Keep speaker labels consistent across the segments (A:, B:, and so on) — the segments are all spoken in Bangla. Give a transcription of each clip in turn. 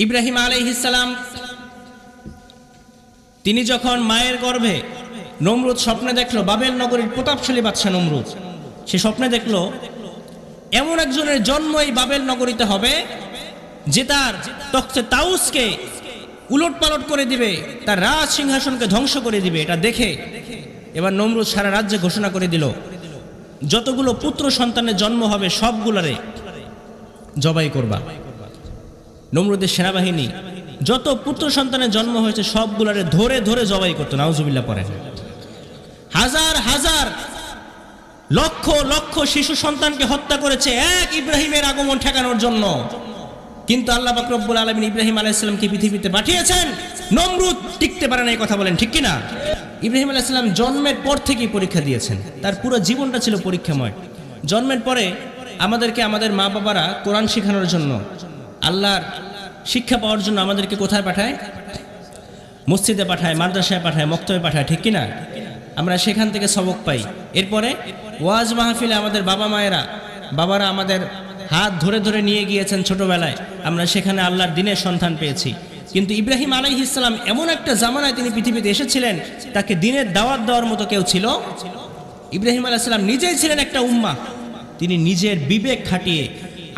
A: ইব্রাহিম আলাইহিস সালাম তিনি যখন মায়ের গর্ভে নমরুদ স্বপ্নে দেখলো, বাবেল নগরীর প্রতাপশালী বাদশা নমরুদ, সে স্বপ্নে দেখলো এমন একজনের জন্ম এই বাবেল নগরীতে হবে যে তার তখতে তাউসকে উলট পালট করে দিবে, তার রাজ সিংহাসনকে ধ্বংস করে দিবে। এটা দেখে এবার নমরুদ সারা রাজ্যে ঘোষণা করে দিল, যতগুলো পুত্র সন্তানের জন্ম হবে সবগুলারে জবাই করবা। নমরুদের সেনাবাহিনী যত পুত্র সন্তানের জন্ম হয়েছে সবগুলারে ধরে ধরে জবাই করতো। নাউজুবিল্লাহ পড়েন। হাজার হাজার লক্ষ লক্ষ শিশু সন্তানকে হত্যা করেছে এক ইব্রাহিমের আগমন ঠেকানোর জন্য। কিন্তু আল্লাহ পাক রব্বুল আলামিন ইব্রাহিম আলাইহিস সালামকে পৃথিবীতে পাঠিয়েছেন, নমরুদ টিকতে পারে না, এই কথা বলেন ঠিক কিনা? ইব্রাহিম আলাইহিস সালাম জন্মের পর থেকেই পরীক্ষা দিয়েছেন, তার পুরো জীবনটা ছিল পরীক্ষাময়। জন্মের পরে আমাদেরকে আমাদের মা বাবারা কোরআন শেখানোর জন্য, আল্লাহর শিক্ষা পাওয়ার জন্য আমাদেরকে কোথায় পাঠায়? মসজিদে পাঠায়, মাদ্রাসায় পাঠায়, মক্তবে পাঠায়, ঠিক কিনা? আমরা সেখান থেকে সবক পাই। এরপরে ওয়াজ মাহফিলে আমাদের বাবারা আমাদের হাত ধরে ধরে নিয়ে গিয়েছেন ছোটবেলায়, আমরা সেখানে আল্লাহর দ্বীনের সন্ধান পেয়েছি। কিন্তু ইব্রাহিম আলাইহিস সালাম এমন একটা জামানায় তিনি পৃথিবীতে এসেছিলেন, তাকে দ্বীনের দাওয়াত দেওয়ার মতো কেউ ছিল? ইব্রাহিম আলাইহিস সালাম নিজেই ছিলেন একটা উম্মাহ। তিনি নিজের বিবেক খাটিয়ে,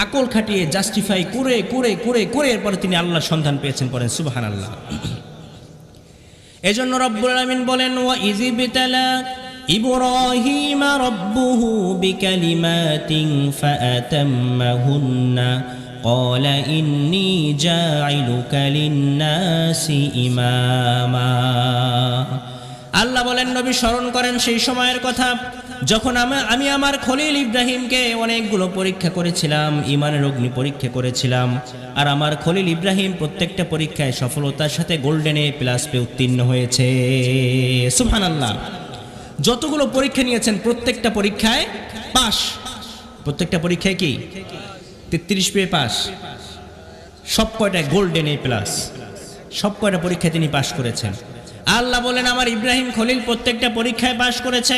A: আকল খাটিয়ে, জাস্টিফাই করে করে করে করে এরপরে তিনি আল্লাহর সন্ধান পেয়েছেন। পড়েন সুবহানাল্লাহ। এজন্য রব্বুল আলামিন বলেন, ওয়া ইযিবতালা ইব্রাহিমা রাব্বুহু বিকালিমাতিন ফাআতাম্মাহুন্না ক্বালা ইন্নী জাঈলুকা লিন-নাসি ইমামা। আল্লাহ বলেন, নবী স্মরণ করেন সেই সময়ের কথা যখন আমি আমার খলিল ইব্রাহিমকে অনেকগুলো পরীক্ষা করেছিলাম, ইমানের অগ্নি পরীক্ষা করেছিলাম। আর আমার খলিল ইব্রাহিম প্রত্যেকটা পরীক্ষায় সফলতার সাথে গোল্ডেন এ প্লাস পেয়ে উত্তীর্ণ হয়েছে। সুবহানাল্লাহ। যতগুলো পরীক্ষা নিয়েছেন প্রত্যেকটা পরীক্ষায় পাস। প্রত্যেকটা পরীক্ষায় কি 33 পেয়ে পাস, সব কয়টায় গোল্ডেন এ প্লাস, সব কয়টা পরীক্ষায় তিনি পাস করেছেন। আল্লাহ বলেন, আমার ইব্রাহিম খলিল প্রত্যেকটা পরীক্ষায় পাস করেছে।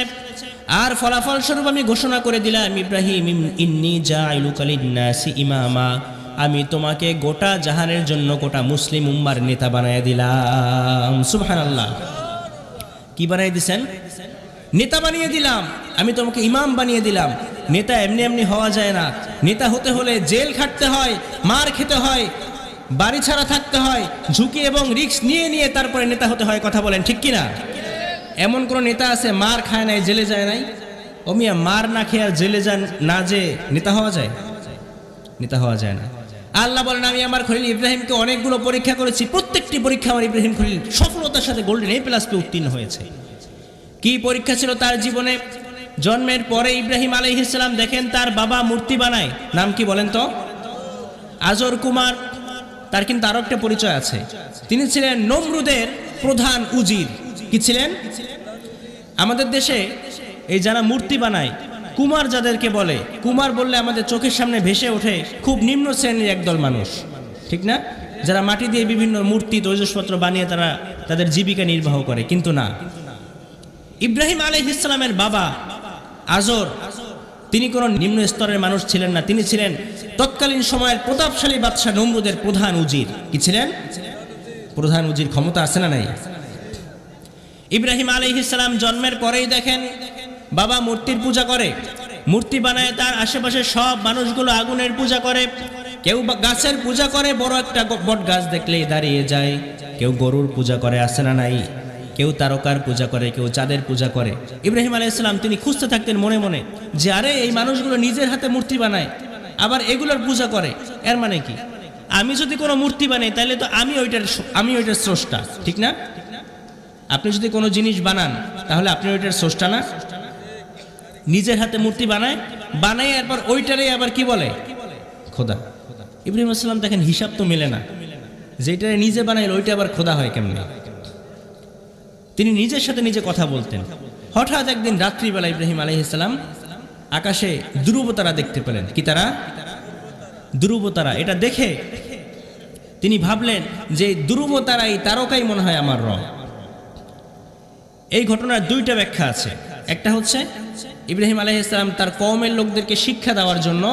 A: আর ফলাফল স্বরূপ আমি ঘোষণা করে দিলাম, ইব্রাহিম ইন্নী জাঈলুকা লিন-নাসি ইমামা, আমি তোমাকে গোটা জাহানের জন্য, গোটা মুসলিম উম্মার নেতা বানায় দিলাম। সুবহানাল্লাহ। কি বানিয়ে দিয়েছেন? নেতা বানিয়ে দিলাম, আমি তোমাকে ইমাম বানিয়ে দিলাম। নেতা এমনি এমনি হওয়া যায় না। নেতা হতে হলে জেল খাটতে হয়, মার খেতে হয়, বাড়ি ছাড়া থাকতে হয়, ঝুঁকি এবং রিস্ক নিয়ে নিয়ে তারপরে নেতা হতে হয়। কথা বলেন ঠিক কিনা? এমন কোন নেতা আছে মার খায় নাই, জেলে যায় নাই? ও মিয়া, মার না খেয়ে আর জেলে যান না, যে নেতা হওয়া যায়? নেতা হওয়া যায় না। আল্লাহ বলেন, আমি আমার খলিল ইব্রাহিমকে অনেকগুলো পরীক্ষা করেছি, প্রত্যেকটি পরীক্ষা আমার ইব্রাহিম খলিল সফলতার সাথে গোল্ডেন এ প্লাস পেয়ে উত্তীর্ণ হয়েছে। কি পরীক্ষা ছিল তার জীবনে? জন্মের পরে ইব্রাহিম আলাইহিস সালাম দেখেন তার বাবা মূর্তি বানায়। নাম কি বলেন তো? আজর কুমার। তার কিন্তু আরো একটা পরিচয় আছে, তিনি ছিলেন নমরুদের প্রধান উজির। কি ছিলেন? আমাদের দেশে এই যারা মূর্তি বানায়, কুমার যাদেরকে বলে, কুমার বললে আমাদের চোখের সামনে ভেসে ওঠে খুব নিম্ন শ্রেণীর একদল মানুষ, ঠিক না? যারা মাটি দিয়ে বিভিন্ন মূর্তি তৈজসপত্র বানিয়ে তারা তাদের জীবিকা নির্বাহ করে। কিন্তু না, ইব্রাহিম আলাইহিস সালামের বাবা আজর তিনি কোনো নিম্ন স্তরের মানুষ ছিলেন না, তিনি ছিলেন তৎকালীন সময়ের প্রতাপশালী বাদশা নমরুদের প্রধান উজির। কি ছিলেন? প্রধান উজির। ক্ষমতা আছে না নাই? ইব্রাহিম আলাইহিস সালাম জন্মের পরেই দেখেন বাবা মূর্তির পূজা করে, মূর্তি বানায়, তার আশেপাশে সব মানুষগুলো আগুনের পূজা করে, কেউ গাছের পূজা করে, বড় একটা বট গাছ দেখলেই দাঁড়িয়ে যায়, কেউ গরুর পূজা করে, আছে না নাই? কেউ তারকার পূজা করে, কেউ চাঁদের পূজা করে। ইব্রাহিম আলাইহিস সালাম তিনি খুঁজতে থাকতেন মনে মনে যে আরে এই মানুষগুলো নিজের হাতে মূর্তি বানায়, আবার এগুলোর পূজা করে, এর মানে কি? আমি যদি কোনো মূর্তি বানাই তাহলে তো আমি ওইটার স্রষ্টা, ঠিক না? আপনি যদি কোনো জিনিস বানান তাহলে আপনি ওইটার স্রষ্টা না? নিজের হাতে মূর্তি বানায় এরপর ওইটারে আবার কি বলে? খোদা। ইব্রাহিম আলাইহিস সালাম দেখেন হিসাব তো মেলে না, যেটারে নিজে বানাইল ওইটা আবার খোদা হয় কেমনে? তিনি নিজের সাথে নিজে কথা বলতেন। হঠাৎ একদিন রাত্রিবেলা ইব্রাহিম আলাইহিস সালাম আকাশে ধ্রুব তারা দেখতে পেলেন। কি তারা? ধ্রুব তারা। এটা দেখে তিনি ভাবলেন যে ধ্রুব তারা, এই তারকাই মনে হয় আমার রব। এই ঘটনার দুইটা ব্যাখ্যা আছে। একটা হচ্ছে ইব্রাহিম আলাইহিস সালাম তার কওমের লোকদেরকে শিক্ষা দেওয়ার জন্য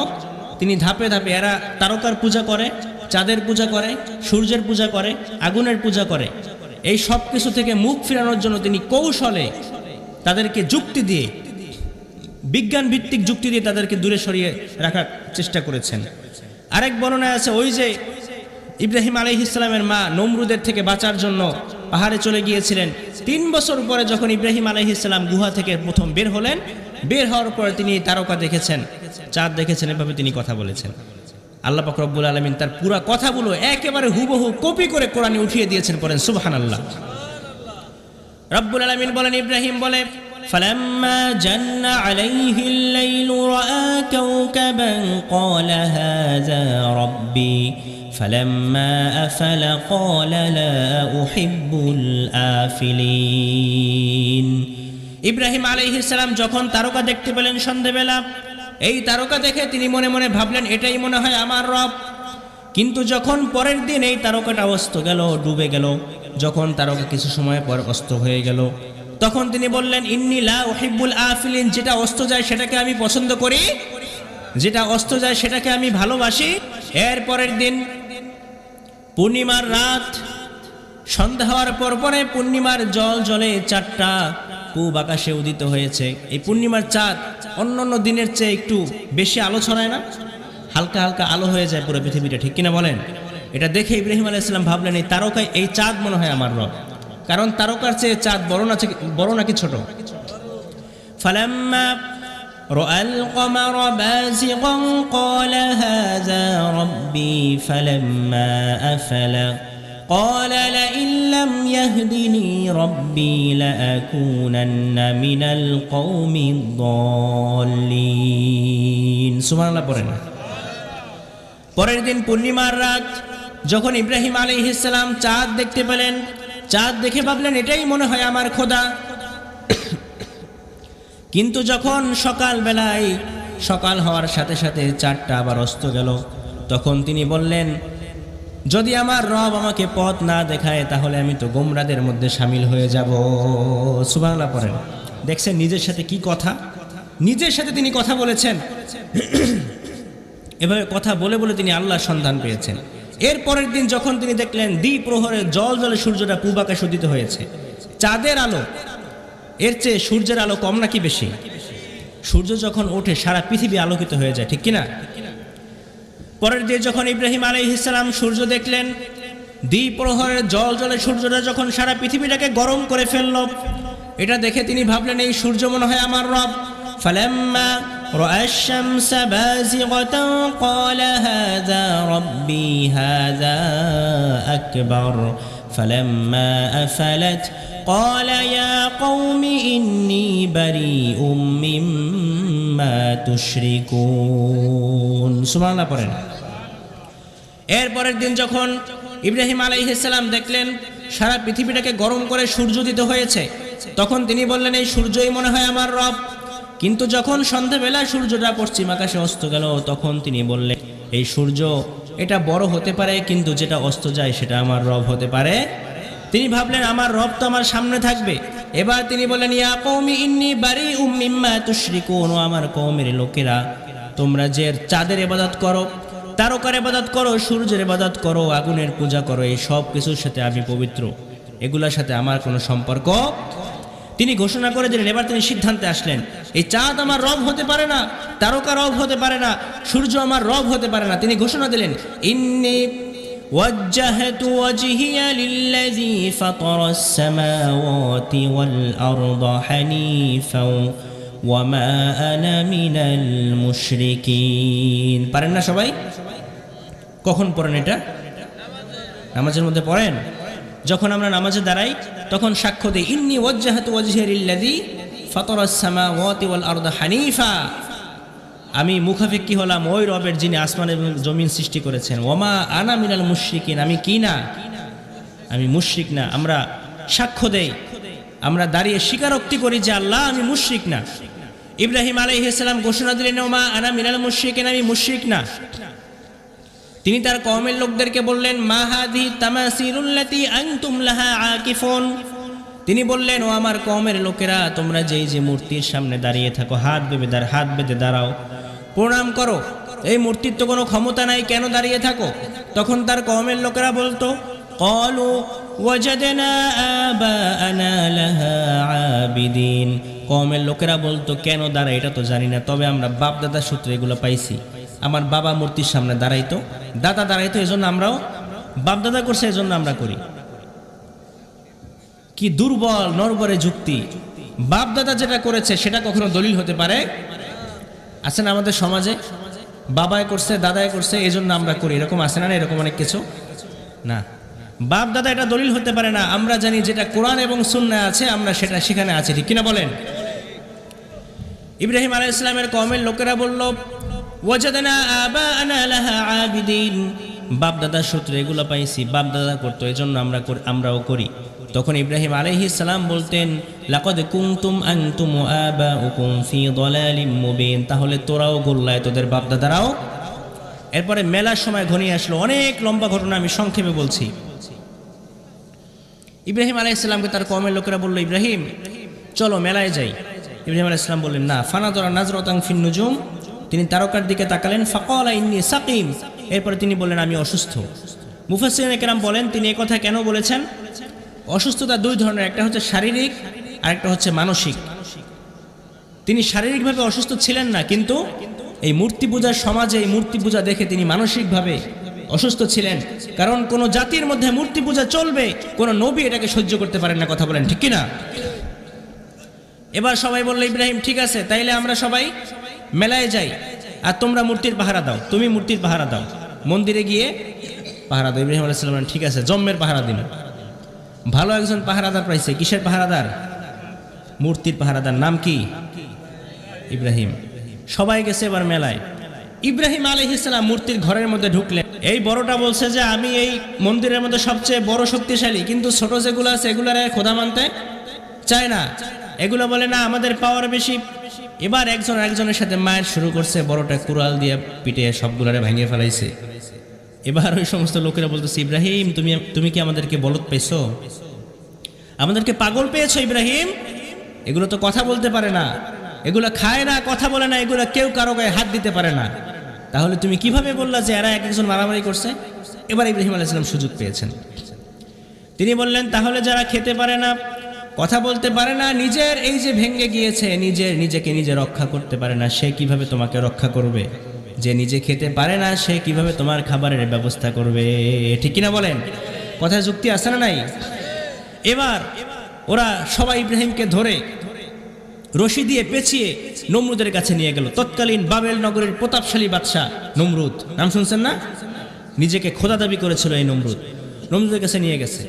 A: তিনি ধাপে ধাপে, এরা তারকার পূজা করে, চাঁদের পূজা করে, সূর্যের পূজা করে, আগুনের পূজা করে। এই সব কিছু থেকে মুখ ফেরানোর জন্য তিনি কৌশলে তাদেরকে যুক্তি দিয়ে, বিজ্ঞান ভিত্তিক যুক্তি দিয়ে তাদেরকে দূরে সরিয়ে রাখার চেষ্টা করেছেন। আরেক বর্ণনায় আছে, ওই যে ইব্রাহিম আলাইহিস সালামের মা নমরুদের থেকে বাঁচার জন্য পাহাড়ে চলে গিয়েছিলেন, 3 বছর পরে যখন ইব্রাহিম আলাইহিস সালাম গুহা থেকে প্রথম বের হলেন, বের হওয়ার পরে তিনি তারকা দেখেছেন, চাঁদ দেখেছেন, এভাবে তিনি কথা বলেছেন। আল্লাহ পাক রব্বুল আলামিন তার পুরা কথাগুলো একেবারে হুবহু কপি করে কোরআনে উঠিয়ে দিয়েছেন। পড়েন সুবহানাল্লাহ। রব্বুল আলামিন বলেন, ইব্রাহিম বলে, ফালাম্মা জান্না আলাইহিল লাইলু রাআ কাওকাবান ক্বালা হাযা রাব্বি ফালাম্মা আফালা ক্বালা লা উহিব্বুল আফিলিন। ইব্রাহিম আলাইহিস সালাম যখন তারকা দেখতে পেলেন সন্ধ্যাবেলা, এই তারকা দেখে তিনি মনে মনে ভাবলেন, এটাই মনে হয় আমার রব। কিন্তু যখন পরের দিন এই তারকাটা অস্ত গেল, ডুবে গেল, যখন তারকা কিছু সময় পর অস্ত হয়ে গেল, তখন তিনি বললেন, ইন্নী লা উহিব্বুল আফিলিন, যেটা অস্ত যায় সেটাকে আমি পছন্দ করি, যেটা অস্ত যায় সেটাকে আমি ভালোবাসি। এর পরের দিন পূর্ণিমার রাত, সন্ধ্যা হওয়ার পরে পূর্ণিমার জলে চাঁদটা পূব আকাশে উদিত হয়েছে। এই পূর্ণিমার চাঁদ অন্যান্য দিনের চেয়ে একটু বেশি আলো ছড়ায় না, হালকা হালকা আলো হয়ে যায় পুরো পৃথিবীটা, ঠিক কিনা বলেন? এটা দেখে ইব্রাহিম আলাইহিস সালাম ভাবলেন, এই তারকায়, এই চাঁদ মনে হয় আমার রব। কারণ তারকার চেয়ে চাঁদ বড় নাকি ছোট? ফালাম্মা রাআল কমারা বাযিগান ক্বালা হাযা রাব্বি ফালাম্মা আফালা قال لئن لم يهدني ربي لأكونن من القوم الضالين। সুবহানাল্লাহ পড়েন। পরের দিন পূর্ণিমার রাত, যখন ইব্রাহিম আলাইহিস সালাম চাঁদ দেখতে পেলেন, চাঁদ দেখে ভাবলেন, এটাই মনে হয় আমার খোদা। কিন্তু যখন সকালবেলায়, সকাল হওয়ার সাথে সাথে চাঁদটা আবার অস্ত গেল, তখন তিনি বললেন, যদি আমার রব আমাকে পথ না দেখায় তাহলে আমি তো গোমরাদের মধ্যে শামিল হয়ে যাব। সুবহানাল্লাহ পড়েন। দেখছেন নিজের সাথে কি কথা, নিজের সাথে তিনি কথা বলেছেন। এভাবে কথা বলে বলে তিনি আল্লাহর সন্ধান পেয়েছেন। এর পরের দিন যখন তিনি দেখলেন দ্বিপ্রহরে জলে সূর্যটা পূব আকাশে উদিত হয়েছে, চাঁদের আলো এর চেয়ে সূর্যের আলো কম নাকি বেশি? সূর্য যখন ওঠে সারা পৃথিবী আলোকিত হয়ে যায়, ঠিক কিনা? পরের দিন যখন ইব্রাহিম আলাইহিস সালাম সূর্য দেখলেন, দ্বিপ্রহরের জলে সূর্যটা যখন সারা পৃথিবীটাকে গরম করে ফেলল, এটা দেখে তিনি ভাবলেন, এই সূর্য মনে হয় আমার রব। ফালাম্মা রাআ আশ-শামসা বাযিগাতান ক্বালা হাযা রাব্বি হাযা আকবার ফালাম্মা আফালাত ক্বালা ইয়া কওমি ইন্নী বারীউম মিম্মা তুশরিকুন। সুবহানাল্লাহ পড়েন। এরপরের দিন যখন ইব্রাহিম আলাইহিস সালাম দেখলেন সারা পৃথিবীটাকে গরম করে সূর্য উদিত হয়েছে, তখন তিনি বললেন, এই সূর্যই মনে হয় আমার রব। কিন্তু যখন সন্ধ্যাবেলা সূর্যটা পশ্চিম আকাশে অস্ত গেল, তখন তিনি বললেন, এই সূর্য এটা বড় হতে পারে, কিন্তু যেটা অস্ত যায় সেটা আমার রব হতে পারে। তিনি ভাবলেন, আমার রব তো আমার সামনে থাকবে। এবার তিনি বললেন, ইয়া কওমি ইন্নী বারীউম মিম্মা তুশরিকুন, ও আমার কওমের লোকেরা, তোমরা যে চাঁদের ইবাদত করো, তারকার ইবাদত করো, সূর্যের ইবাদত করো, আগুনের পূজা করো, এই সব কিছুর সাথে আমি পবিত্র, এগুলোর সাথে আমার কোনো সম্পর্ক। তিনি ঘোষণা করে দিলেন। এবার তিনি সিদ্ধান্তে আসলেন, এই চাঁদ আমার রব হতে পারে না, তারকা রব হতে পারে না, সূর্য আমার রব হতে পারে না। তিনি ঘোষণা দিলেন, ইন্নী ওয়াজ্জাহতু ওয়াজহিয়া লিল্লাযী ফাতারাস সামাওয়াতি ওয়াল আরদা হানিফাও ওয়া মা আনা মিনাল মুশরিকিন। পারেন না সবাই? কখন পড়েন এটা? নামাজের মধ্যে পড়েন। যখন আমরা নামাজে দাঁড়াই তখন সাক্ষ্য দিই, ইন্নী ওয়াজ্জাহতু ওয়াজহিয়া লিল্লাযী ফাতারাস সামাওয়াতি ওয়াল আরদা হানিফা, আমি মুখাফেক্ষি হলাম ওই রবের যিনি আসমান এবং জমিন সৃষ্টি করেছেন। ওমা আনা মিনাল মুশরিকিন, আমি কি না, আমি মুশরিক না। আমরা সাক্ষ্য দেই, আমরা দাঁড়িয়ে স্বীকারোক্তি করি যে আল্লাহ আমি মুশরিক না। ইব্রাহিম আলাইহিস সালাম ঘোষণা দিলেন, ওমা আনা মিনাল মুশরিকিন, আমি মুশরিক না। তিনি তার কওমের লোকদেরকে বললেন, মা হাযিহি তামাসিলুল্লাতী আনতুম লাহা আকিফুন। তিনি বললেন, ও আমার কওমের লোকেরা, তোমরা যেই যে মূর্তির সামনে দাঁড়িয়ে থাকো, হাত বেঁধে দাঁড়াও, প্রণাম করো, এই মূর্তির তো কোনো ক্ষমতা নাই, কেন দাঁড়িয়ে থাকো? তখন তার কওমের লোকেরা বলতো, ক্বালু ওয়াজাদনা আবাআনা লাহা আবিদিন। কওমের লোকেরা বলতো, কেন দাঁড়ায় এটা তো জানি না, তবে আমরা বাপ দাদা সূত্রে এগুলো পাইছি। আমার বাবা মূর্তির সামনে দাঁড়াইতো, দাদা দাঁড়াইতো, এজন্য আমরাও বাপ দাদা করছে, এজন্য আমরা করি। কি দুর্বল নরবরে যুক্তি! বাপ দাদা যেটা করেছে সেটা কখনো দলিল হতে পারে? আছে না আমাদের সমাজে, বাবায় করছে দাদায় করছে এজন্য আমরা করি, এরকম আছে না? এরকম অনেক কিছু না, বাপ দাদা এটা দলিল হতে পারে না। আমরা জানি যেটা কোরআন এবং সুন্নাহ আছে আমরা সেটা সেখানে আছে, ঠিক কিনা বলেন? ইব্রাহিম আলাইহিস সালামের কওমের লোকেরা বলল, ওয়াজাদনা আবাআনা লাহা আবিদিন, বাপ দাদার সূত্রে এগুলো পাইছি, বাপ দাদা করতো এজন্য আমরাও করি। তখন ইব্রাহিম আলাইহিস সালাম বলতেন, লাকাদ কুনতুম আনতুম ওয়া আবাউকুম ফি দালালিম মুবিন, তাহলে তোরাও গোল্লায়, তোদের বাপ দাদারাও। এরপরে মেলার সময় ঘনিয়ে আসলো, অনেক লম্বা ঘটনা, আমি সংক্ষেপে বলছি। ইব্রাহিম আলাইহিস সালামকে তার কওমের লোকেরা বলল, ইব্রাহিম চলো মেলায় যাই। ইব্রাহিম আলাইহিস সালাম বললেন, না। ফানাদরা নাজরাতান ফিন নুজুম, তিনি তারকার দিকে তাকালেন। ফাকালা ইন্নী সাকিম, এরপরে তিনি বললেন আমি অসুস্থ। মুফাসসিরিনে কেরাম বলেন তিনি এই কথা কেন বলেছেন? অসুস্থতা দুই ধরনের, একটা হচ্ছে শারীরিক আর একটা হচ্ছে মানসিক। তিনি শারীরিকভাবে অসুস্থ ছিলেন না, কিন্তু এই মূর্তি পূজার সমাজে এই মূর্তি পূজা দেখে তিনি মানসিকভাবে অসুস্থ ছিলেন। কারণ কোন জাতির মধ্যে মূর্তি পূজা চলবে, কোন নবী এটাকে সহ্য করতে পারেন না, কথা বলেন ঠিক কিনা? এবার সবাই বলল, ইব্রাহিম ঠিক আছে, তাইলে আমরা সবাই মেলায় যাই, আর তোমরা মূর্তির পাহারা দাও, তুমি মূর্তির পাহারা দাও, মন্দিরে গিয়ে পাহারা দাও। ইব্রাহিম আলাইহিস সালাম ঠিক আছে, জম্মের পাহারা দিন। ভালো একজন পাহারাদার পাইছে। কিসের পাহারাদার? মূর্তির পাহারাদার। নাম কি? ইব্রাহিম। সবাই গেছে এবার মেলায়। ইব্রাহিম আলাইহিস সালাম মূর্তির ঘরের মধ্যে ঢুকলেন। এই বড়টা বলছে যে আমি এই মন্দিরের মধ্যে সবচেয়ে বড় শক্তিশালী, কিন্তু ছোট যেগুলো আছে এগুলার খোদা মানতে চায় না, এগুলো বলে না আমাদের পাওয়ার বেশি। এবার একজন একজনের সাথে মায়ের শুরু করছে, বড়টা কুড়াল দিয়ে পিটে সবগুলারে ভাঙিয়ে ফেলাইছে। এবার ওই সমস্ত লোকেরা বলতেছে, ইব্রাহিম তুমি কি আমাদেরকে বলদ পেয়েছো, আমাদেরকে পাগল পেয়েছো ইব্রাহিম? এগুলো তো কথা বলতে পারে না, এগুলো খায় না, কথা বলে না, এগুলো কেউ কারো গায়ে হাত দিতে পারে না, তাহলে তুমি কিভাবে বললা যে এরা এক একজন মারামারি করছে? এবার ইব্রাহিম আলাইহিস সালাম সুযোগ পেয়েছেন। তিনি বললেন, তাহলে যারা খেতে পারে না, কথা বলতে পারে না, নিজের এই যে ভেঙে গিয়েছে, নিজেকে নিজে রক্ষা করতে পারে না, সে কিভাবে তোমাকে রক্ষা করবে? যে নিজে খেতে পারে না সে কিভাবে তোমার খাবারের ব্যবস্থা করবে? ঠিক কিনা বলেন? কথায় যুক্তি আছে না নাই? এবার ওরা সবাই ইব্রাহিমকে ধরে রশি দিয়ে পেঁচিয়ে নমরুদের কাছে নিয়ে গেল। তৎকালীন বাবেল নগরের প্রতাপশালী বাদশা নমরুদ, নাম শুনছেন না? নিজেকে খোদা দাবি করেছিল এই নমরুদের কাছে নিয়ে গেছে।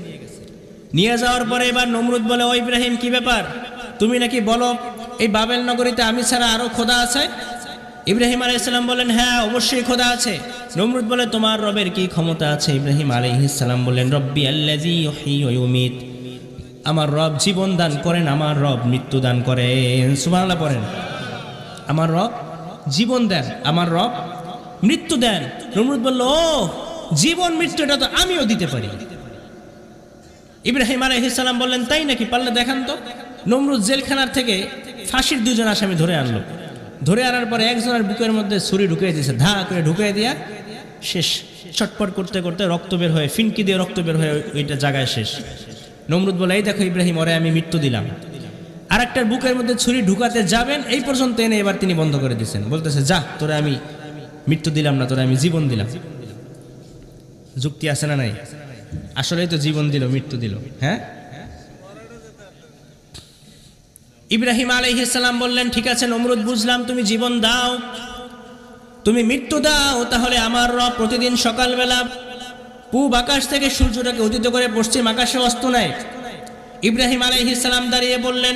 A: নিয়ে যাওয়ার পরে এবার নমরুদ বলে, ও ইব্রাহিম কি ব্যাপার, তুমি নাকি বলো এই বাবেল নগরীতে আমি ছাড়া আরো খোদা আছে? ইব্রাহিম আলাইহিস সালাম বলেন, হ্যাঁ অবশ্যই খোদা আছে। নমরুদ বলে, তোমার রবের কি ক্ষমতা আছে? ইব্রাহিম আলাইহিস সালাম বললেন, রব্বি আল্লাযী ইউহয়ী ওয়া ইউমীত, আমার রব জীবন দান করেন, আমার রব মৃত্যু দান করেন। সুবহানাল্লাহ পড়েন। আমার রব জীবন দেন, আমার রব মৃত্যু দেন। নমরুদ বলল, ও জীবন মৃত্যু এটা তো আমিও দিতে পারি। ইব্রাহিম আলাইহিস সালাম বললেন, তাই নাকি? পারলে দেখান তো। নমরুদ জেলখানার থেকে ফাঁসির দুজন আসামি ধরে আনলো। ধরে আনার পরে একজনের বুকের মধ্যে ছুরি ঢুকিয়ে দিয়েছে, ধা করে ঢুকিয়ে দিয়া শেষ। ছটপট করতে করতে রক্ত বের হয়ে, ফিনকি দিয়ে রক্ত বের হয়ে ওইটা জায়গায় শেষ। নমরুদ বলে, এই দেখো ইব্রাহিম, ওরে আমি মৃত্যু দিলাম। আর একটার বুকের মধ্যে ছুরি ঢুকাতে যাবেন এই পর্যন্ত এনে এবার তিনি বন্ধ করে দিয়েছেন। বলতেছে, যা, তোরে আমি মৃত্যু দিলাম না, তোরে আমি জীবন দিলাম। যুক্তি আছে না নাই? আসলেই তো জীবন দিল, মৃত্যু দিল। হ্যাঁ, ইব্রাহিম আলাইহিস সালাম বললেন, ঠিক আছে নমরুদ, বুঝলাম, তুমি জীবন দাও, তুমি মৃত্যু দাও, তাহলে আমার রব প্রতিদিন সকালবেলা পূব আকাশ থেকে সূর্যটাকে উদিত করে পশ্চিম আকাশে অস্ত নেয়। ইব্রাহিম আলাইহিস সালাম দাঁড়িয়ে বললেন,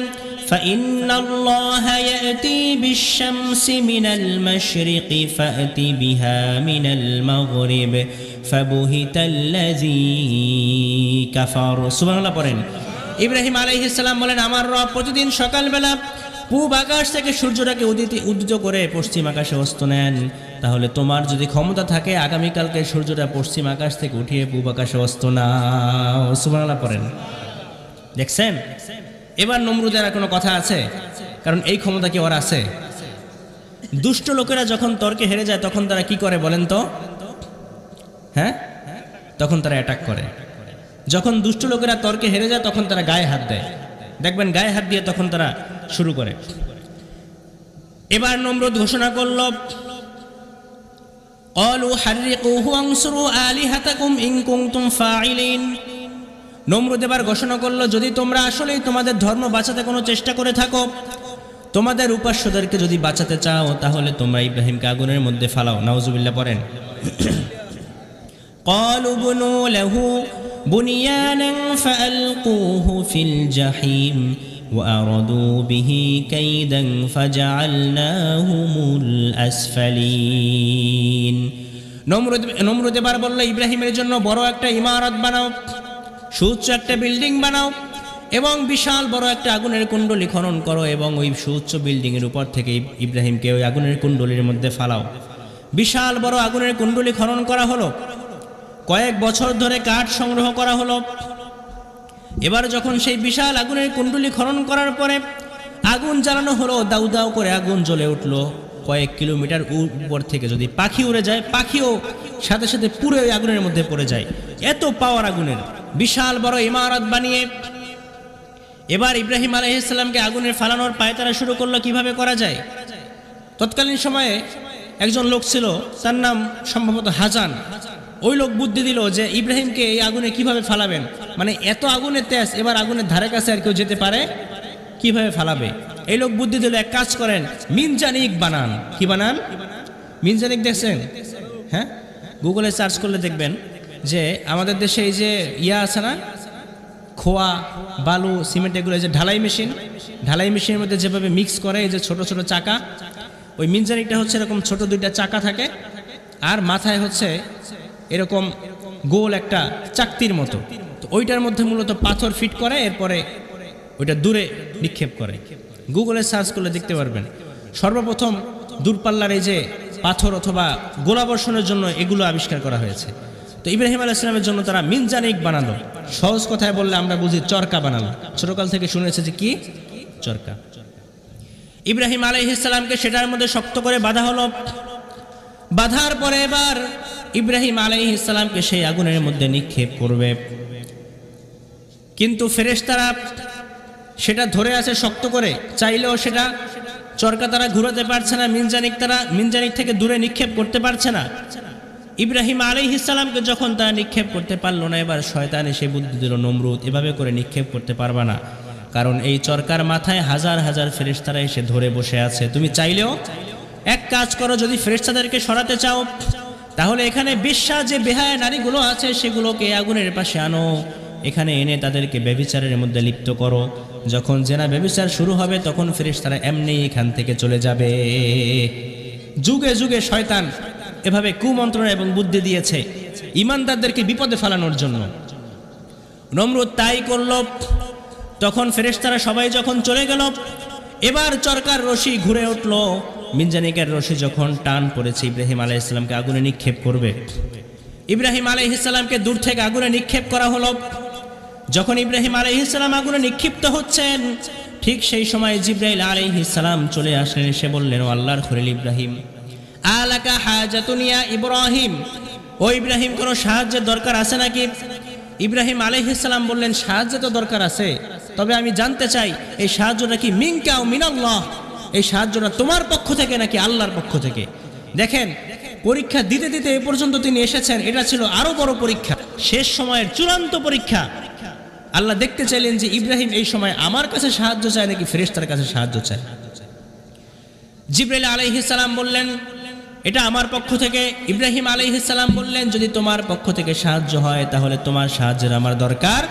A: ফাইন্নাল্লাহা ইয়াতি বিশ-শামসি মিনাল মাশরিকি ফাতি বিহা মিনাল মাগরিব ফাবুহিতাল্লাযী কাফার। সুবহানাল্লাহ পড়েন। ইব্রাহিম আলাইহিস সালাম বলেন, আমার রব প্রতিদিন সকালবেলা পূব আকাশ থেকে সূর্যটাকে উদিত করে পশ্চিম আকাশে অস্ত নেন, তাহলে তোমার যদি ক্ষমতা থাকে আগামীকালকে সূর্যটা পশ্চিম আকাশ থেকে উঠিয়ে পূব আকাশে অস্ত নাও। সুবহানাল্লাহ পড়েন। দেখছেন, এবার নমরুদের আর কোনো কথা আছে? কারণ এই ক্ষমতা কি ওর আছে? দুষ্ট লোকেরা যখন তর্কে হেরে যায় তখন তারা কি করে বলেন তো? হ্যাঁ, তখন তারা অ্যাটাক করে। যখন দুষ্ট লোকেরা তর্কে হেরে যায় তখন তারা গায়ে হাত দেয়, দেখবেন গায়ে হাত দিয়ে তখন তারা শুরু করে। এবার নমরুদ ঘোষণা করল, ক্বালু হাররিকুহু ওয়ানসুরু আলিহাতাকুম ইন কুনতুম ফাইলিন। নমরুদ এবার ঘোষণা করলো, যদি তোমরা আসলেই তোমাদের ধর্ম বাঁচাতে কোনো চেষ্টা করে থাকো, তোমাদের উপাস্যদেরকে যদি বাঁচাতে চাও, তাহলে তোমরা ইব্রাহিমকে আগুনের মধ্যে ফালাও। নাউজুবিল্লাহ পড়েন। ক্বালু বুনু লাহু বুনিয়ানান ফাআলকুহু ফিল জাহিম ওয়া আরাদু বিহি কাইদান ফাজআলনাহুমুল আসফালিন। নমরুদ এবার বলল, ইব্রাহিমের জন্য বড় একটা ইমারত বানাও, সুউচ্চ একটা বিল্ডিং বানাও এবং বিশাল বড় একটা আগুনের কুণ্ডলী খনন করো এবং ওই সুউচ্চ বিল্ডিংয়ের উপর থেকে ইব্রাহিমকে ওই আগুনের কুণ্ডলীর মধ্যে ফালাও। বিশাল বড় আগুনের কুণ্ডলী খনন করা হলো, কয়েক বছর ধরে কাঠ সংগ্রহ করা হলো। এবার যখন সেই বিশাল আগুনের কুণ্ডলী খনন করার পরে আগুন জ্বালানো হলো, দাউ দাউ করে আগুন জ্বলে উঠলো। কয়েক কিলোমিটার উপর থেকে যদি পাখি উড়ে যায়, পাখিও সাথে সাথে পুরো ওই আগুনের মধ্যে পড়ে যায়, এত পাওয়ার আগুনের। বিশাল বড় ইমারত বানিয়ে এবার ইব্রাহিম আলাইহিস সালামকে আগুনের ফালানোর পায়তারা শুরু করলো কিভাবে করা যায়। তৎকালীন সময়ে একজন লোক ছিল, তার নাম সম্ভবত হাজান। ওই লোক বুদ্ধি দিল যে ইব্রাহিমকে এই আগুনে কিভাবে ফালাবেন, মানে এত আগুনের তেজ, এবার আগুনের ধারে কাছে আর কেউ যেতে পারে, কিভাবে ফালাবে। এই লোক বুদ্ধি দিল, এক কাজ করেন, মিনজানিক বানান। কি বানান? মিনজানিক দেখছেন? হ্যাঁ, গুগলে সার্চ করলে দেখবেন যে আমাদের দেশে এই যে আছে না, খোয়া, বালু, সিমেন্ট, এগুলো যে ঢালাই মেশিনের মধ্যে যেভাবে মিক্স করে, এই যে ছোট ছোট চাকা, ওই মিনজানিকটা হচ্ছে এরকম ছোট দুইটা চাকা থাকে আর মাথায় হচ্ছে এরকম গোল একটা চাকতির মতো। তো ওইটার মধ্যে মূলত পাথর ফিট করে, এরপরে ওইটা দূরে নিক্ষেপ করে। গুগলে সার্চ করলে দেখতে পারবেন। সর্বপ্রথম দূরপাল্লার এই যে পাথর অথবা গোলাবর্ষণের জন্য এগুলো আবিষ্কার করা হয়েছে। তো ইব্রাহিম আলাইহিস সালামের জন্য তারা মিনজানিক বানালো। সহজ কথায় বললে আমরা বুঝি চরকা বানালো। ছোটকাল থেকে শুনেছে যে কি চরকা। ইব্রাহিম আলাইহিস সালামকে সেটার মধ্যে শক্ত করে বাঁধা হলো। বাঁধার পরে এবার ইব্রাহিম আলাইহিস সালামকে সেই আগুনের মধ্যে নিক্ষেপ করবে, কিন্তু ফেরেশতারা সেটা ধরে আছে শক্ত করে, চাইলেও সেটা চরকা তারা ঘুরাতে পারছে না, মিনজানিক থেকে দূরে নিক্ষেপ করতে পারছে না। ইব্রাহিম আলাইহিস সালামকে যখন তারা নিক্ষেপ করতে পারলো না, এবার শয়তান এসে বুদ্ধি দিল, নমরুদ এভাবে করে নিক্ষেপ করতে পারবা না, কারণ এই চরকার মাথায় হাজার হাজার ফেরেশতারা এসে ধরে বসে আছে। তুমি চাইলেও এক কাজ করো, যদি ফেরেশতাদেরকে সরাতে চাও তাহলে এখানে বেশ্যা যে বেহায়া নারীগুলো আছে সেগুলোকে আগুনের পাশে আনো, এখানে এনে তাদেরকে ব্যভিচারের মধ্যে লিপ্ত করো। যখন জেনা ব্যভিচার শুরু হবে তখন ফেরেশতারা এমনি এখান থেকে চলে যাবে। যুগে যুগে শয়তান এভাবে কুমন্ত্রণা এবং বুদ্ধি দিয়েছে ঈমানদারদেরকে বিপদে ফেলানোর জন্য। নমরুদ তাই করল। তখন ফেরেশতারা সবাই যখন চলে গেল, এবার চরকার রশি ঘুরে উঠল। মিনজানিকের রশি যখন টান পড়েছে ইব্রাহিম আলাইহিস সালামকে আগুনে নিক্ষেপ করবে, ইব্রাহিম আলাইহিস সালামকে দূর থেকে আগুনে নিক্ষেপ করা হলো। যখন ইব্রাহিম আলাইহিস সালাম আগুনে নিক্ষিপ্ত হচ্ছেন, ঠিক সেই সময় জিবরাইল আলাইহিস সালাম চলে আসলেন। এসে বললেন, ও আল্লাহর খলিল ইব্রাহিম, আলাকা হাজাতুন ইয়া ইব্রাহিম, ও ইব্রাহিম কোনো সাহায্যের দরকার আছে নাকি? ইব্রাহিম আলাইহিস সালাম বললেন, সাহায্য তো দরকার আছে, তবে আমি জানতে চাই এই সাহায্যটা কি মিনকা ও মিনাল্লাহ, এই সাহায্যটা তোমার পক্ষ থেকে নাকি আল্লাহর পক্ষ থেকে? দেখেন, পরীক্ষা দিতে দিতে এ পর্যন্ত তিনি এসেছেন, এটা ছিল আরো বড় পরীক্ষা, শেষ সময়ের চূড়ান্ত পরীক্ষা। আল্লাহ দেখতে চাইলেন যে ইব্রাহিম এই সময় আমার কাছে সাহায্য চায় নাকি ফেরেশতার কাছে সাহায্য চায়। জিবরাইল আলাইহিস সালাম বললেন, এটা আমার পক্ষ থেকে। ইব্রাহিম আলাইহিস সালাম বললেন, যদি তোমার পক্ষ থেকে সাহায্য হয় তাহলে তোমার সাহায্যের আমার দরকার।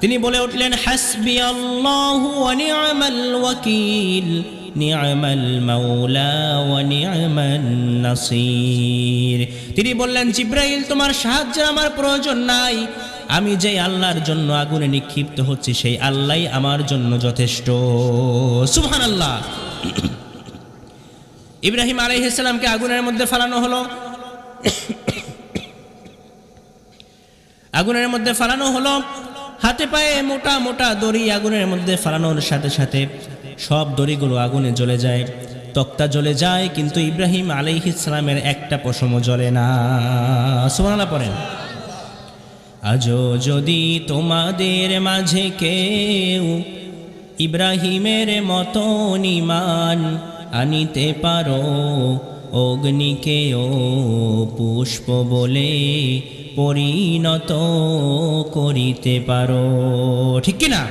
A: তিনি বলে উঠলেন, হাসবিয়াল্লাহু ওয়া নি'মাল ওয়াকিল, নি'মাল মাওলা ওয়া নি'মান নাসির। তিনি বললেন, জিবরাইল তোমার সাহায্যের আমার প্রয়োজন নাই, আমি যে আল্লাহর জন্য আগুনে নিক্ষিপ্ত হচ্ছি সেই আল্লাহই আমার জন্য যথেষ্ট। সুবহানাল্লাহ। ইব্রাহিম আলাইহিস সালামকে আগুনের মধ্যে ফালানো হলো। আগুনের মধ্যে ফালানো হলো, হাতে পায়ে মোটা মোটা দড়ি আগুনের মধ্যে ফালানোর সাথে সাথে সব দড়িগুলো আগুনে জ্বলে যায়, তক্তা জ্বলে যায়, কিন্তু ইব্রাহিম আলাইহিস সালামের একটা পশমও জ্বলে না। সুবহানাল্লাহ পড়েন। আজও যদি তোমাদের মাঝে কেউ ইব্রাহিমের মতন ঈমান আনিতে পারো, অগ্নিকেও পুষ্প বলে পরিণত করিতে পারো। ঠিক কিনা?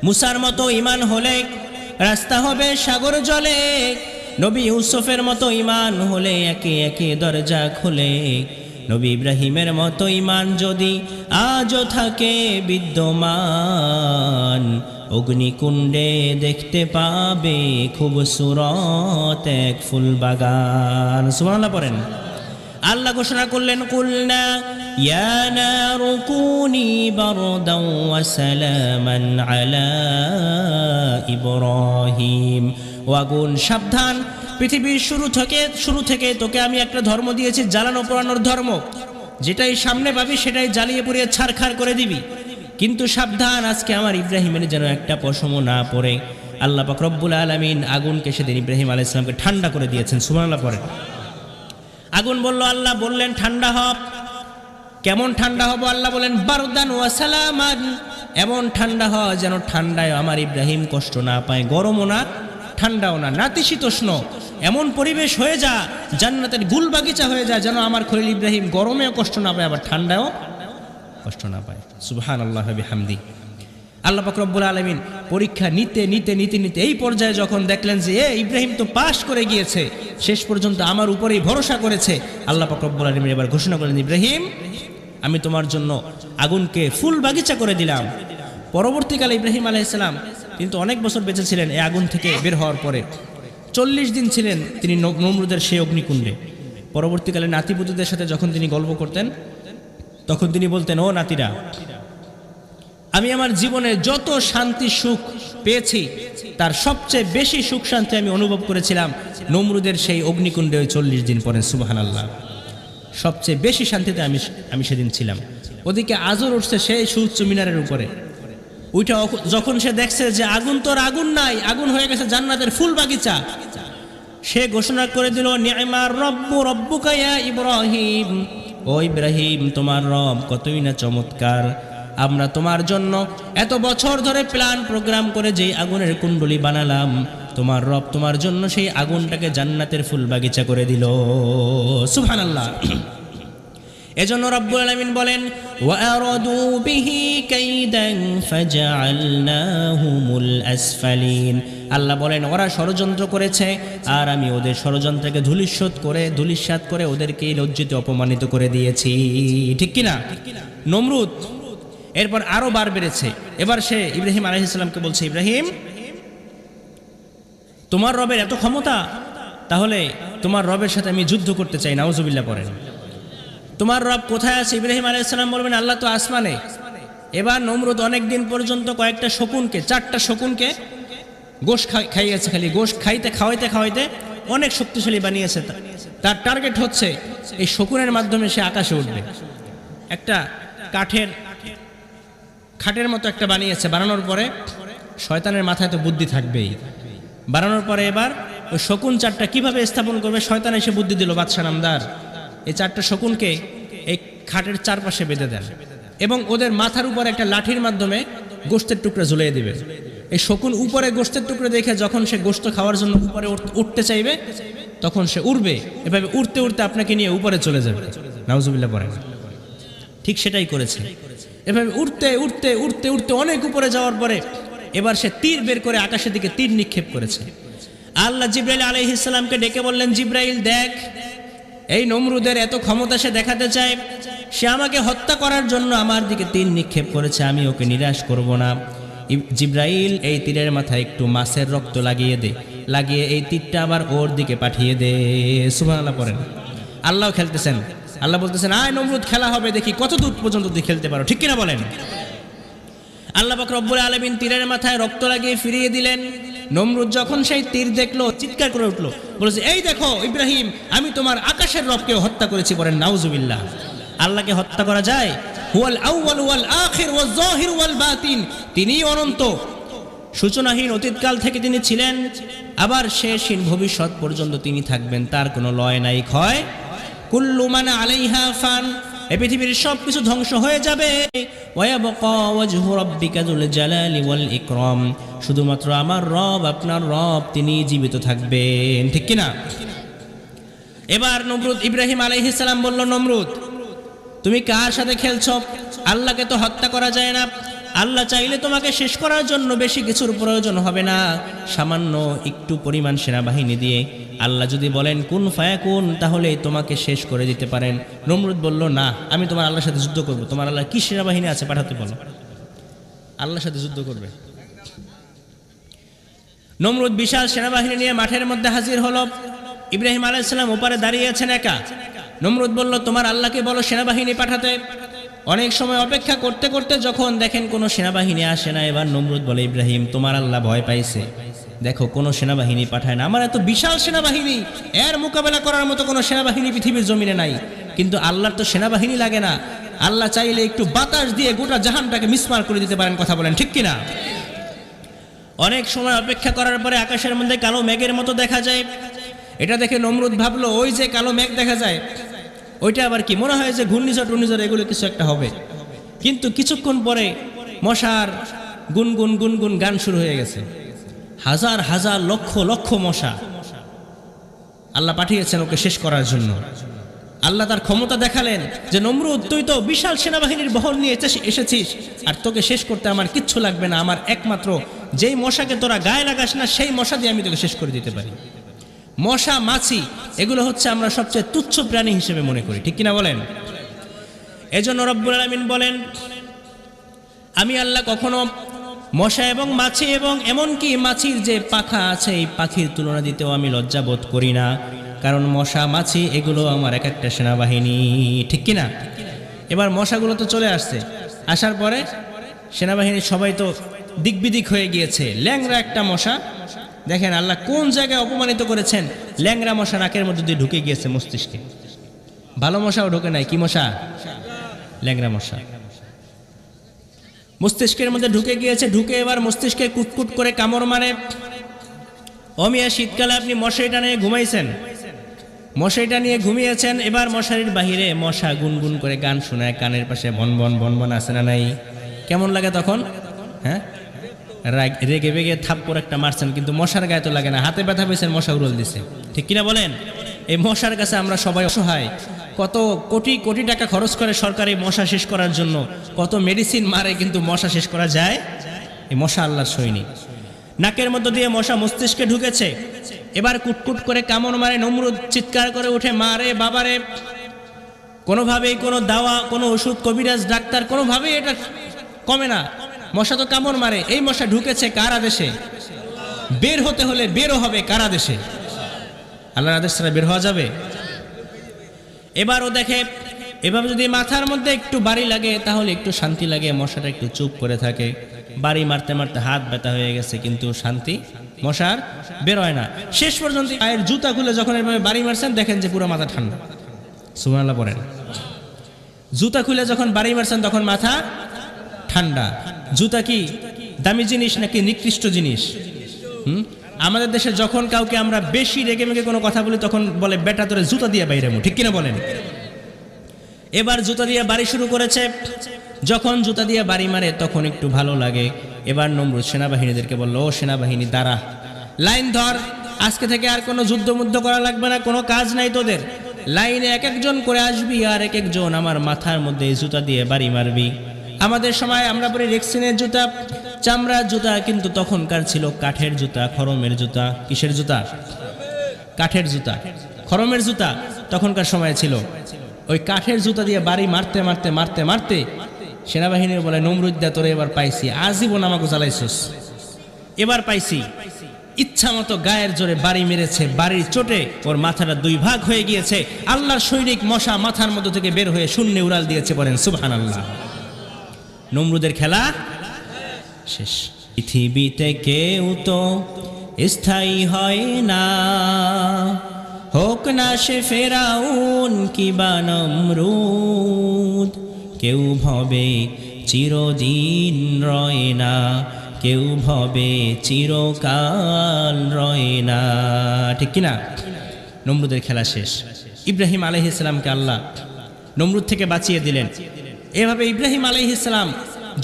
A: মুসার মতো ঈমান হলে রাস্তা হবে সাগর জলে, নবী ইউসুফের মতো ঈমান হলে একে একে দরজা খুলে, নবী ইব্রাহিমের মতো ঈমান যদি আজও থাকে বিদ্যমান, অগ্নিকুণ্ডে দেখতে পাবে খুব সুরত এক ফুল বাগান। সুবহানাল্লাহ পড়েন। আল্লাহ ঘোষণা করলেন, কুলনা ইয়া নারু কুনি বারদাও ওয়া সালামান আলা ইব্রাহিম। ও আগুন সাবধান, পৃথিবীর শুরু থেকে তোকে আমি একটা ধর্ম দিয়েছি, জ্বালানো পোড়ানোর ধর্ম, যেটাই সামনে পাবি সেটাই জ্বালিয়ে পুড়িয়ে ছারখার করে দিবি। কিন্তু সাবধান, আজকে আমার ইব্রাহিমের যেন একটা পশমও না পড়ে। আল্লাহ পাক রব্বুল আলামিন আগুনকে সেদিন ইব্রাহিম আলাইহিস সালামকে ঠান্ডা করে দিয়েছেন। সুবহানাল্লাহ পড়েন। আগুন বলল, আল্লাহ বললেন ঠান্ডা হব। কেমন ঠান্ডা হব? আল্লাহ বলেন বারদান ওয়া সালামান, এমন ঠান্ডা হ যেন ঠান্ডায় আমার ইব্রাহিম কষ্ট না পায়, গরমও না ঠান্ডাও না, নাতিশীতোষ্ণ এমন পরিবেশ হয়ে যা, জান্নাতের গুল বাগিচা হয়ে যায়, যেন আমার খলিল ইব্রাহিম গরমেও কষ্ট না পায়, আবার ঠান্ডায়ও কষ্ট না পায়। সুবহানাল্লাহ বিহামদি। আল্লাহ পাক রব্বুল আলামিন পরীক্ষা নিতে এই পর্যায়ে যখন দেখলেন যে ইব্রাহিম তো পাশ করে গিয়েছে, শেষ পর্যন্ত আমার উপরেই ভরসা করেছে, আল্লাহ পাক রব্বুল আলামিন এবার ঘোষণা করলেন, ইব্রাহিম আমি তোমার জন্য আগুনকে ফুল বাগিচা করে দিলাম। পরবর্তীকালে ইব্রাহিম আলাইহিস সালাম কিন্তু অনেক বছর বেঁচে ছিলেন। এই আগুন থেকে বের হওয়ার পরে 40 দিন ছিলেন তিনি নমরুদের সেই অগ্নিকুণ্ডে। পরবর্তীকালে নাতিপুতিদের সাথে যখন তিনি গল্প করতেন, তখন তিনি বলতেন, ও নাতিরা, আমি আমার জীবনে যত শান্তি সুখ পেয়েছি তার সবচেয়ে বেশি সুখ শান্তি আমি অনুভব করেছিলাম নমরুদের সেই অগ্নিকুণ্ডে ওই 40 দিন পরে। সুবহানাল্লাহ, সবচেয়ে বেশি শান্তিতে আমি সেদিন ছিলাম। ওদিকে আজর উঠছে সেই সুউচ্চ মিনারের উপরে, ওইটা যখন সে দেখছে যে আগুন তোর আগুন নাই, আগুন হয়ে গেছে জান্নাতের ফুল বাগিচা, সে ঘোষণা করে দিল, নি'মার রব্বু রব্বুকা ইয়া ইব্রাহিম, ও ইব্রাহিম তোমার রব কতই না চমৎকার। আমরা তোমার জন্য এত বছর ধরে প্ল্যান প্রোগ্রাম করে যেই আগুনের কুণ্ডলী বানালাম, তোমার রব তোমার জন্য সেই আগুনটাকে জান্নাতের ফুল বাগিচা করে দিল। সুবহানাল্লাহ। এজন্য রব্বুল আলামিন বলেন, ওয়া আরাদু বিহি কাইদান ফাজআলনাহুমুল আসফালিন। আল্লাহ বলেন, ওরা ষড়যন্ত্র করেছে আর আমি ওদের ষড়যন্ত্রকে ধূলিসাৎ করে ওদেরকে লজ্জিত অপমানিত করে দিয়েছি। ঠিক কিনা? নমরুদ এরপর আরো বার বেড়েছে। এবার সে ইব্রাহিম আলাইহিস সালামকে বলছে, ইব্রাহিম তোমার রবের এত ক্ষমতা, তাহলে তোমার রবের সাথে আমি যুদ্ধ করতে চাই। নাউজুবিল্লাহ পড়েন। তোমার রব কোথায় আছে? ইব্রাহিম আলাইহিস সালাম বলবেন, আল্লাহ তো আসমানে। এবার নমরুদ অনেক দিন পর্যন্ত কয়েকটা শকুনকে, 4টা শকুনকে গোশ খাইয়েছে, খালি গোশ খাওয়াইতে অনেক শক্তিশালী বানিয়েছে। তার টার্গেট হচ্ছে এই শকুনের মাধ্যমে সে আকাশে উঠবে। একটা খাটের মতো একটা বানিয়েছে, বানানোর পরে শয়তানের মাথায় তো বুদ্ধি থাকবেই। বানানোর পরে এবার ওই শকুন 4টা কিভাবে স্থাপন করবে, শয়তান এসে বুদ্ধি দিল, বাদশা নামদার এই 4টা শকুনকে এই খাটের চারপাশে বেঁধে দেন এবং ওদের মাথার উপর একটা লাঠির মাধ্যমে গোশতের টুকরা ঝুলিয়ে দিবে। এই শকুন উপরে গোশতের টুকরা দেখে যখন সে গোশত খাওয়ার জন্য উপরে উঠতে চাইবে, তখন সে উড়বে। এভাবে উড়তে উড়তে আপনাকে নিয়ে উপরে চলে যাবে। নাউজুবিল্লাহ পড়েন। ঠিক সেটাই করেছে। এভাবে উড়তে উড়তে উড়তে উড়তে অনেক উপরে যাওয়ার পরে এবার সে তীর বের করে আকাশের দিকে তীর নিক্ষেপ করেছে। আল্লাহ জিবরাইল আলাইহিস সালামকে ডেকে বললেন, জিবরাইল দেখ, এই নমরুদের এত ক্ষমতা সে দেখাতে চায়, সে আমাকে হত্যা করার জন্য আমার দিকে তীর নিক্ষেপ করেছে, আমি ওকে নিরাশ করব না। জিবরাইল এই তীরের মাথায় একটু মাছের রক্ত লাগিয়ে এই তীরটা আবার ওর দিকে পাঠিয়ে দে। সুবহানাল্লাহ পড়েন। আল্লাহ খেলতেছেন, আল্লাহ বলতেছেন, আয় নমরুদ খেলা হবে, দেখি কত দূর পর্যন্ত তুই খেলতে পারো। ঠিক কিনা বলেন? আল্লাহ পাক রব্বুল আলামিন তীরের মাথায় রক্ত লাগিয়ে ফিরিয়ে দিলেন। নমরুদ যখন সেই তীর দেখলো, চিৎকার করে উঠলো, বলেছে, এই দেখো ইব্রাহিম, আমি তোমার আকাশের রবকে হত্যা করেছি। বলেন নাউজুবিল্লাহ। আল্লাহকে হত্যা করা যায়? হুয়াল আউয়াল ওয়াল আখির ওয়াল যাহির ওয়াল বাতিন, তিনি অনন্ত, সূচনাহীন, অতীতকাল থেকে তিনি ছিলেন, আবার শেষহীন ভবিষ্যৎ পর্যন্ত তিনি থাকবেন, তার কোনো লয় নাই, ক্ষয়। কুল্লু মান আলাইহা ফান, এই পৃথিবীর সব কিছু ধ্বংস হয়ে যাবে। ওয়ায়াবকা ওয়াজহু রাব্বিকা যুল জালালি ওয়াল ইকরাম, শুধুমাত্র আমার রব, আপনার রব, তিনি জীবিত থাকবেন। ঠিক কিনা? এবার নমরুদ, ইব্রাহিম আলাইহিস সালাম বলল, নমরুদ তুমি কার সাথে খেলছো? আল্লাহকে তো হত্যা করা যায় না। আল্লাহ চাইলে তোমাকে শেষ করার জন্য বেশি কিছুর প্রয়োজন হবে না, সামান্য একটু পরিমাণ সেনাবাহিনী দিয়ে আল্লাহ যদি বলেন কুন ফায়াকুন, তাহলে তোমাকে শেষ করে দিতে পারেন। নমরুদ বলল, না, আমি তোমার আল্লাহর সাথে যুদ্ধ করব। তোমার আল্লাহ কি সেনাবাহিনী আছে পাঠাতে বলো, আল্লাহর সাথে যুদ্ধ করবে। নমরুদ বিশাল সেনাবাহিনী নিয়ে মাঠের মধ্যে হাজির হলো। ইব্রাহিম আলাইহিস সালাম ওপারে দাঁড়িয়ে আছেন একা। নমরুদ বলল, তোমার আল্লাহকে বলো সেনাবাহিনী পাঠাতে। অনেক সময় অপেক্ষা করতে করতে যখন দেখেন কোনো সেনাবাহিনী আসে না, এবার নমরুদ বলে, ইব্রাহিম তোমার আল্লাহ ভয় পাইছে, দেখো কোনো সেনাবাহিনী পাঠায় না। আমার এত বিশাল সেনাবাহিনী, এর মোকাবেলা করার মতো কোনো সেনাবাহিনী পৃথিবীর জমিনে নাই। কিন্তু আল্লাহর তো সেনাবাহিনী লাগে না, আল্লাহ চাইলে একটু বাতাস দিয়ে গোটা জাহানটাকে মিসমার করে দিতে পারেন। কথা বলেন ঠিক কিনা? অনেক সময় অপেক্ষা করার পরে আকাশের মধ্যে কালো মেঘের মতো দেখা যায়। এটা দেখে নমরুদ ভাবলো, ওই যে কালো মেঘ দেখা যায়, ওইটা আবার কি? মনে হয় যে ঘূর্ণিঝড় টুর্ণিঝড় এগুলো কিছু একটা হবে। কিন্তু কিছুক্ষণ পরে মশার গুনগুন গুনগুন গান শুরু হয়ে গেছে। হাজার হাজার লক্ষ লক্ষ মশা আল্লাহ পাঠিয়েছেন ওকে শেষ করার জন্য। আল্লাহ তার ক্ষমতা দেখালেন যে নমরুদ, তুই তো বিশাল সেনাবাহিনীর বহর নিয়ে এসেছিস, আর তোকে শেষ করতে আমার কিচ্ছু লাগবে না। আমার একমাত্র যেই মশাকে তোরা গায়ে লাগাস না, সেই মশা দিয়ে আমি তোকে শেষ করে দিতে পারি। মশা, মাছি, এগুলো হচ্ছে আমরা সবচেয়ে তুচ্ছ প্রাণী হিসেবে মনে করি। ঠিক কিনা বলেন? এজন্য রব্বুল আলামিন বলেন, আমি আল্লাহ কখনো মশা এবং মাছি এবং এমনকি মাছির যে পাখা আছে, এই পাখির তুলনা দিতেও আমি লজ্জা বোধ করি না। কারণ মশা, মাছি এগুলো আমার এক একটা সেনাবাহিনী। ঠিক কিনা? এবার মশাগুলো তো চলে আসছে, আসার পরে সেনাবাহিনীর সবাই তো দিকবিদিক হয়ে গিয়েছে। ল্যাংরা একটা মশা, দেখেন আল্লাহ কোন জায়গায় অপমানিত করেছেন। ল্যাংরা মশা নাকের মধ্যে দিয়ে ঢুকে গিয়েছে মস্তিষ্কে। ভালো মশাও ঢোকে নাই। কি মশা? ল্যাংরা মশা মস্তিষ্কের মধ্যে ঢুকে গিয়েছে। ঢুকে এবার মস্তিষ্কে কুটকুট করে কামড় মারে। অমিয়া, শীতকালে আপনি মশারিটা নিয়ে ঘুমাইছেন, মশারিটা নিয়ে ঘুমিয়েছেন, এবার মশারির বাহিরে মশা গুনগুন করে গান শোনায়, কানের পাশে বন বন বন বন আসে না নাই? কেমন লাগে তখন? হ্যাঁ, রেগে বেগে থাপ্পড় একটা মারছেন, কিন্তু মশার গায়ে তো লাগে না, হাতে ব্যথা পেয়েছেন, মশা উড়ল দিছে। ঠিক কিনা বলেন? এই মশার কাছে আমরা সবাই অসহায়। কত কোটি কোটি টাকা খরচ করে সরকারি মশা শেষ করার জন্য, কত মেডিসিন মারে, কিন্তু মশা শেষ করা যায়? এই মশা আল্লাহর সৈনিক। নাকের মধ্য দিয়ে মশা মস্তিষ্কে ঢুকেছে, এবার কুটকুট করে কামড় মারে। নমরুদ চিৎকার করে উঠে, মারে বাবারে। কোনোভাবেই কোনো দাওয়া, কোনো ওষুধ, কবিরাজ, ডাক্তার, কোনোভাবেই এটা কমে না। মশা তো কামড় মারে। এই মশা ঢুকেছে কার আদেশে? বের হতে হলে বেরো হবে কার আদেশে? আল্লাহর আদেশ ছাড়া বের হওয়া যাবে? এবারও দেখে এভাবে যদি মাথার মধ্যে একটু বাড়ি লাগে তাহলে একটু শান্তি লাগে, মশাটা একটু চুপ করে থাকে। বাড়ি মারতে মারতে হাত ব্যথা হয়ে গেছে, কিন্তু শান্তি মশার বের হয় না। শেষ পর্যন্ত পায়ের জুতা খুলে যখন এভাবে বাড়ি মারছেন, দেখেন যে পুরো মাথা ঠান্ডা। সুবহানাল্লাহ পড়েন। জুতা খুলে যখন বাড়ি মারছেন তখন মাথা ঠান্ডা। জুতা কি দামি জিনিস নাকি নিকৃষ্ট জিনিস? আমাদের দেশে যখন কাউকে আমরা বেশি রেগে মেগে কোনো কথা বলি, তখন বলে বেটা তোরে জুতা দিয়ে বাইরে মু। ঠিক কিনা বলেন? এবার জুতা দিয়ে বাড়ি শুরু করেছে। যখন জুতা দিয়ে বাড়ি মারে তখন একটু ভালো লাগে। এবার নমরুদ সেনাবাহিনীদেরকে বলল, ও সেনাবাহিনী দাঁড়া, লাইন ধর, আজকে থেকে আর কোনো যুদ্ধ করা লাগবে না, কোনো কাজ নাই তোদের। লাইনে এক একজন করে আসবি, আর এক একজন আমার মাথার মধ্যে জুতা দিয়ে বাড়ি মারবি। আমাদের সময় আমরা পরে রেক্সিনের জুতা, চামড়ার জুতা, কিন্তু তখনকার ছিল কাঠের জুতা, খরমের জুতা। কিসের জুতা? কাঠের জুতা, খরমের জুতা তখনকার সময় ছিল। ওই কাঠের জুতা দিয়ে বাড়ি মারতে মারতে মারতে মারতে সেনাবাহিনীর বলে, নমরুদ দা তোরে এবার পাইছি, আজীবন আমাকে জ্বালাইছিস, এবার পাইছি। ইচ্ছা মতো গায়ের জোরে বাড়ি মেরেছে, বাড়ির চোটে ওর মাথাটা দুই ভাগ হয়ে গিয়েছে। আল্লাহর সৈনিক মশা মাথার মধ্য থেকে বের হয়ে শূন্যে উড়াল দিয়েছে। বলেন সুবহানাল্লাহ। নমরুদের খেলা শেষ। পৃথিবীতে কেউ তো স্থায়ী হয় না, হোক না সে ফেরাউন কিবা নমরুদ। কেউ ভবে চিরদিন রয় না, কেউ ভবে চিরকাল রয় না। ঠিক কিনা? নমরুদের খেলা শেষ। ইব্রাহিম আলাইহিস সালামকে আল্লাহ নমরুদ থেকে বাঁচিয়ে দিলেন। এভাবে ইব্রাহিম আলাইহিস সালাম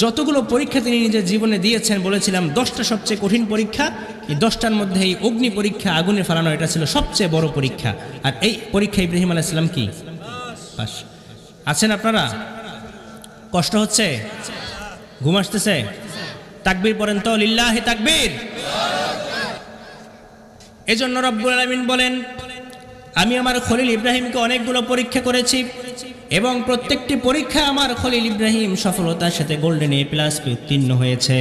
A: যতগুলো পরীক্ষা তিনি নিজের জীবনে দিয়েছেন, বলেছিলাম 10টা সবচেয়ে কঠিন পরীক্ষা, এই 10টার মধ্যে এই অগ্নি পরীক্ষা, আগুনে ফেলানো, এটা ছিল সবচেয়ে বড় পরীক্ষা। আর এই পরীক্ষা ইব্রাহিম আলাইহিস সালাম কি পাস? আছেন আপনারা? কষ্ট হচ্ছে? ঘুম আসতেছে? তাকবীর পড়েন তো, লিল্লাহি তাকবীর। এজন্য রব্বুল আলামিন বলেন, আমি আমার খলিল ইব্রাহিমকে অনেকগুলো পরীক্ষা করেছি এবং প্রত্যেকটি পরীক্ষা আমার খলিল ইব্রাহিম সফলতার সাথে গোল্ডেন A+ উত্তীর্ণ হয়েছে।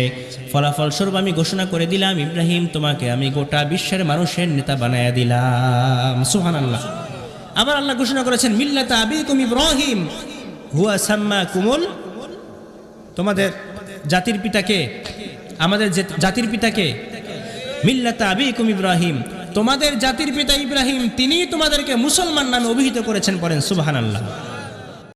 A: ফলাফল স্বরূপ আমি ঘোষণা করে দিলাম, ইব্রাহিম তোমাকে আমি গোটা বিশ্বের মানুষের নেতা বানায়া দিলাম। সুবহানাল্লাহ। আবার আল্লাহ ঘোষণা করেছেন, মিল্লাতা আবিকুম ইব্রাহিম হুয়া সাম্মাকুমুল, তোমাদের জাতির পিতাকে, আমাদের জাতির পিতাকে, মিল্লাতা আবিকুম ইব্রাহিম, তোমাদের জাতির পিতা ইব্রাহিম, তিনি তোমাদেরকে মুসলমান নামে অভিহিত করেছেন। পড়েন সুবহানাল্লাহ।